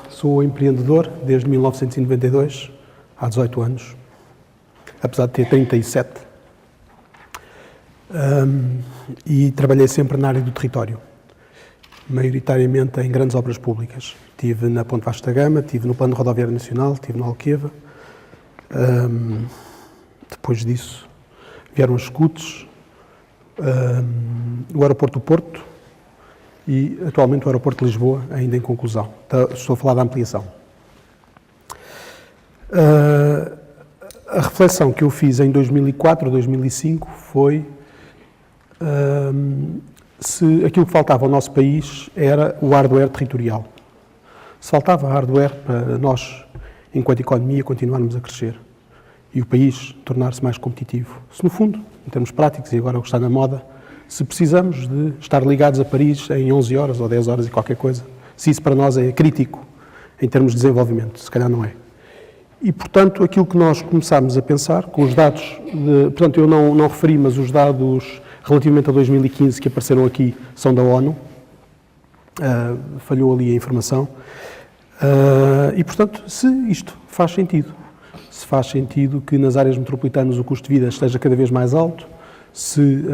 Sou empreendedor desde 1992, há 18 anos, apesar de ter 37. E trabalhei sempre na área do território, maioritariamente em grandes obras públicas. Estive na Ponte Vasco da Gama, estive no Plano Rodoviário Nacional, estive no Alqueva. Depois disso vieram os escudos, o aeroporto do Porto e atualmente o aeroporto de Lisboa, ainda em conclusão. Estou a falar da ampliação. A reflexão que eu fiz em 2004 ou 2005 foi se aquilo que faltava ao nosso país era o hardware territorial. Se faltava hardware para nós, enquanto economia, continuarmos a crescer e o país tornar-se mais competitivo. Se, no fundo, em termos práticos, e agora o que está na moda, se precisamos de estar ligados a Paris em 11 horas ou 10 horas e qualquer coisa, se isso para nós é crítico em termos de desenvolvimento, se calhar não é. E, portanto, aquilo que nós começámos a pensar, com os dados, portanto, eu não referi, mas os dados relativamente a 2015 que apareceram aqui são da ONU, falhou ali a informação, e, portanto, se isto faz sentido, se faz sentido que nas áreas metropolitanas o custo de vida esteja cada vez mais alto, se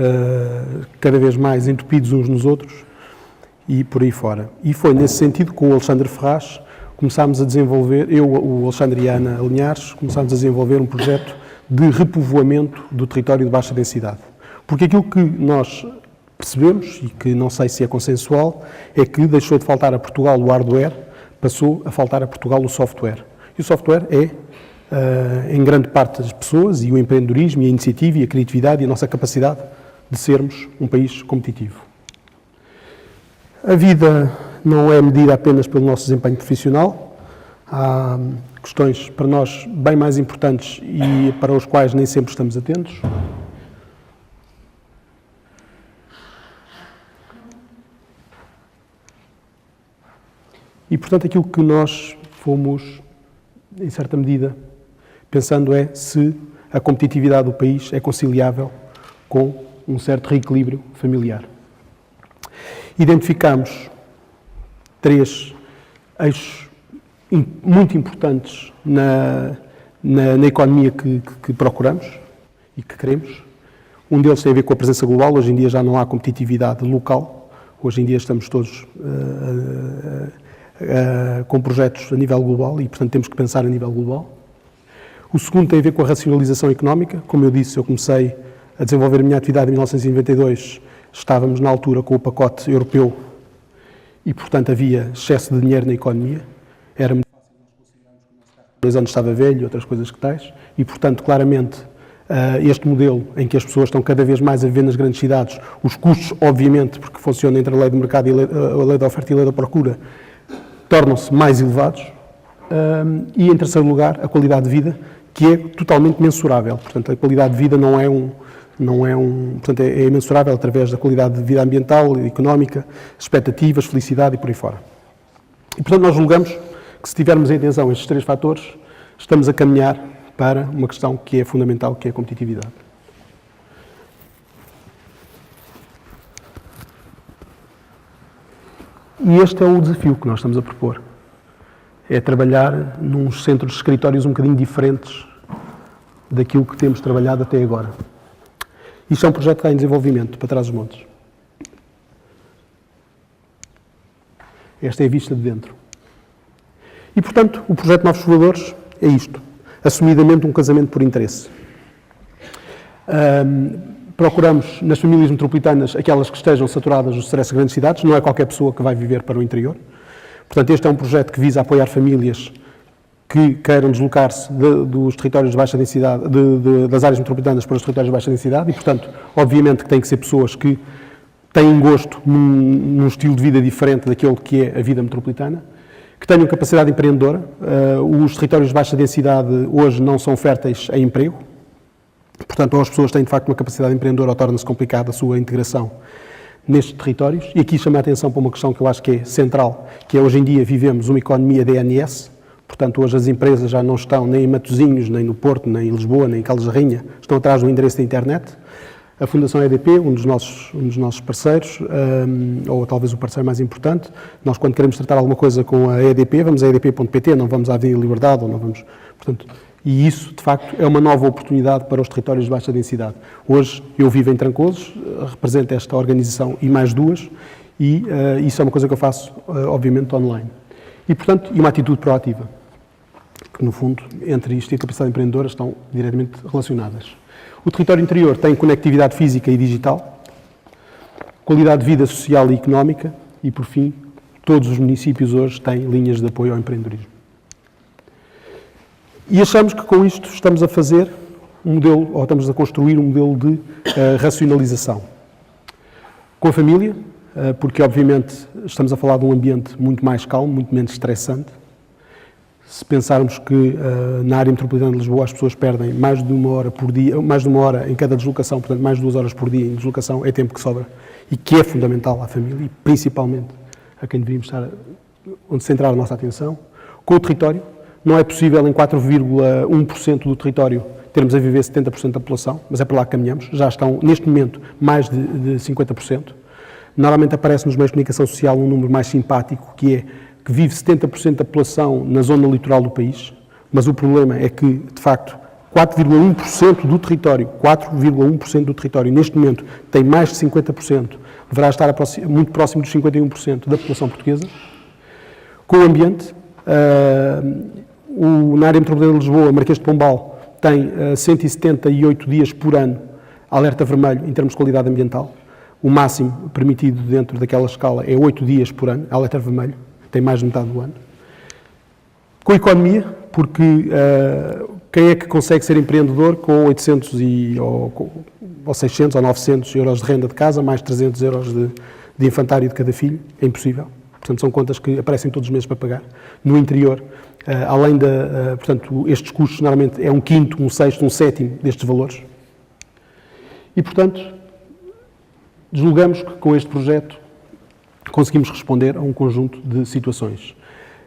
cada vez mais entupidos uns nos outros e por aí fora. E foi nesse sentido que com o Alexandre Ferraz começámos a desenvolver, eu, o Alexandre e a Ana Linhares, começámos a desenvolver um projeto de repovoamento do território de baixa densidade. Porque aquilo que nós percebemos, e que não sei se é consensual, é que deixou de faltar a Portugal o hardware, passou a faltar a Portugal o software. E o software é, em grande parte das pessoas, e o empreendedorismo, e a iniciativa, e a criatividade, e a nossa capacidade de sermos um país competitivo. A vida não é medida apenas pelo nosso desempenho profissional, há questões para nós bem mais importantes e para os quais nem sempre estamos atentos. E, portanto, aquilo que nós fomos, em certa medida, pensando é se a competitividade do país é conciliável com um certo reequilíbrio familiar. Identificámos 3 eixos muito importantes na economia que procuramos e que queremos. Um deles tem a ver com a presença global. Hoje em dia já não há competitividade local. Hoje em dia estamos todos com projetos a nível global e, portanto, temos que pensar a nível global. O segundo tem a ver com a racionalização económica. Como eu disse, eu comecei a desenvolver a minha atividade em 1992. Estávamos, na altura, com o pacote europeu e, portanto, havia excesso de dinheiro na economia. Era muito fácil nós considerarmos que o nosso carro 2 anos estava velho e outras coisas que tais. E, portanto, claramente, este modelo em que as pessoas estão cada vez mais a viver nas grandes cidades, os custos, obviamente, porque funciona entre a lei do mercado e a lei da oferta e a lei da procura, tornam-se mais elevados. E, em terceiro lugar, a qualidade de vida, que é totalmente mensurável. Portanto, a qualidade de vida portanto, é mensurável através da qualidade de vida ambiental, económica, expectativas, felicidade e por aí fora. E, portanto, nós julgamos que se tivermos em atenção estes 3 fatores, estamos a caminhar para uma questão que é fundamental, que é a competitividade. E este é o desafio que nós estamos a propor. É trabalhar num centros de escritórios um bocadinho diferentes daquilo que temos trabalhado até agora. Isto é um projeto que está em desenvolvimento para Trás-os-Montes. Esta é a vista de dentro. E, portanto, o projeto Novos Voadores é isto. Assumidamente um casamento por interesse. Procuramos, nas famílias metropolitanas, aquelas que estejam saturadas do stress de grandes cidades. Não é qualquer pessoa que vai viver para o interior. Portanto, este é um projeto que visa apoiar famílias que queiram deslocar-se dos territórios de baixa densidade, das áreas metropolitanas para os territórios de baixa densidade e, portanto, obviamente que têm que ser pessoas que têm gosto num estilo de vida diferente daquele que é a vida metropolitana, que tenham capacidade empreendedora. Os territórios de baixa densidade hoje não são férteis a emprego, portanto, ou as pessoas têm de facto uma capacidade empreendedora ou torna-se complicada a sua integração nestes territórios. E aqui chama a atenção para uma questão que eu acho que é central, que é hoje em dia vivemos uma economia DNS, portanto, hoje as empresas já não estão nem em Matosinhos, nem no Porto, nem em Lisboa, nem em Caldas da Rainha, estão atrás do endereço da internet. A Fundação EDP, um dos nossos parceiros, ou talvez o parceiro mais importante, nós quando queremos tratar alguma coisa com a EDP, vamos a edp.pt, não vamos à Avenida Liberdade, ou não vamos, portanto, e isso, de facto, é uma nova oportunidade para os territórios de baixa densidade. Hoje, eu vivo em Trancosos, represento esta organização e mais 2, e isso é uma coisa que eu faço, obviamente, online. E, portanto, uma atitude proativa, que, no fundo, entre isto e a capacidade empreendedora estão diretamente relacionadas. O território interior tem conectividade física e digital, qualidade de vida social e económica e, por fim, todos os municípios hoje têm linhas de apoio ao empreendedorismo. E achamos que com isto estamos a fazer um modelo, ou estamos a construir um modelo de racionalização. Com a família, porque obviamente estamos a falar de um ambiente muito mais calmo, muito menos estressante. Se pensarmos que na área metropolitana de Lisboa as pessoas perdem mais de 1 hora por dia, mais de 1 hora em cada deslocação, portanto mais de 2 horas por dia em deslocação, é tempo que sobra e que é fundamental à família e principalmente a quem deveríamos estar, onde centrar a nossa atenção. Com o território, não é possível em 4,1% do território termos a viver 70% da população, mas é para lá que caminhamos, já estão neste momento mais de 50%. Normalmente aparece nos meios de comunicação social um número mais simpático, que é que vive 70% da população na zona litoral do país, mas o problema é que, de facto, 4,1% do território, 4,1% do território, neste momento, tem mais de 50%, deverá estar muito próximo dos 51% da população portuguesa. Com o ambiente, na área metropolitana de Lisboa, Marquês de Pombal, tem 178 dias por ano alerta vermelho em termos de qualidade ambiental. O máximo permitido dentro daquela escala é 8 dias por ano, alerta vermelho, tem mais de metade do ano. Com a economia, porque quem é que consegue ser empreendedor com 800 ou 600 ou 900 euros de renda de casa, mais 300 euros de infantário de cada filho? É impossível. Portanto, são contas que aparecem todos os meses para pagar. No interior, além portanto, estes custos normalmente é 1/5, 1/6, 1/7 destes valores. E, portanto, julgamos que com este projeto conseguimos responder a um conjunto de situações.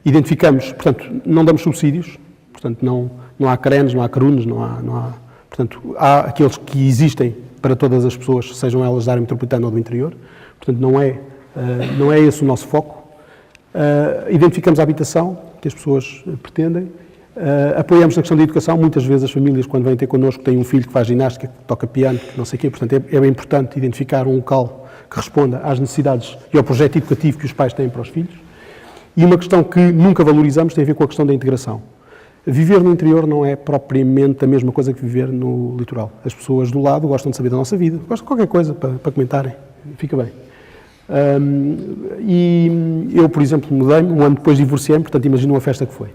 Identificamos, portanto, não damos subsídios, portanto, não há CRENs, não há CRUNs, portanto, há aqueles que existem para todas as pessoas, sejam elas da área metropolitana ou do interior, portanto, não é esse o nosso foco. Identificamos a habitação que as pessoas pretendem, apoiamos na questão da educação. Muitas vezes as famílias, quando vêm ter connosco, têm um filho que faz ginástica, que toca piano, que não sei o quê, portanto é bem importante identificar um local que responda às necessidades e ao projeto educativo que os pais têm para os filhos. E uma questão que nunca valorizamos tem a ver com a questão da integração. Viver no interior não é propriamente a mesma coisa que viver no litoral. As pessoas do lado gostam de saber da nossa vida, gostam de qualquer coisa para comentarem, fica bem. E eu, por exemplo, mudei-me, um ano depois divorciei-me, portanto imagino a festa que foi.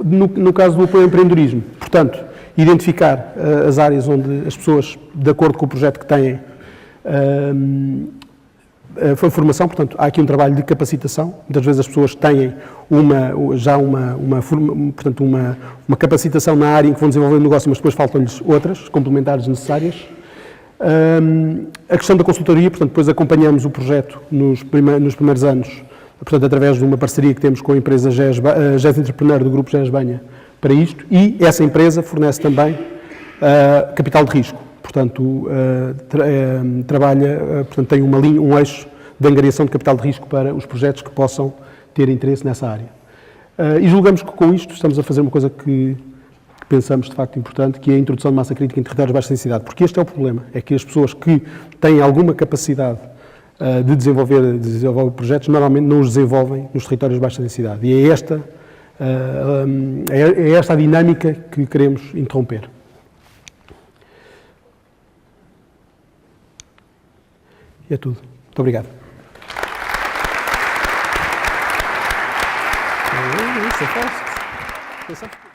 No caso do apoio ao empreendedorismo, portanto, identificar as áreas onde as pessoas, de acordo com o projeto que têm, a formação, portanto, há aqui um trabalho de capacitação. Muitas vezes as pessoas têm uma capacitação na área em que vão desenvolver o negócio, mas depois faltam-lhes outras, complementares necessárias. A questão da consultoria, portanto, depois acompanhamos o projeto nos primeiros anos portanto, através de uma parceria que temos com a empresa GES Entrepreneur do Grupo GES Banha para isto, e essa empresa fornece também capital de risco. Portanto, trabalha, portanto, tem um eixo de angariação de capital de risco para os projetos que possam ter interesse nessa área. E julgamos que com isto estamos a fazer uma coisa que pensamos de facto importante, que é a introdução de massa crítica em territórios de baixa densidade, porque este é o problema, é que as pessoas que têm alguma capacidade de desenvolver projetos, normalmente não os desenvolvem nos territórios de baixa densidade. E é esta a dinâmica que queremos interromper. E é tudo. Muito obrigado. Isso é fácil.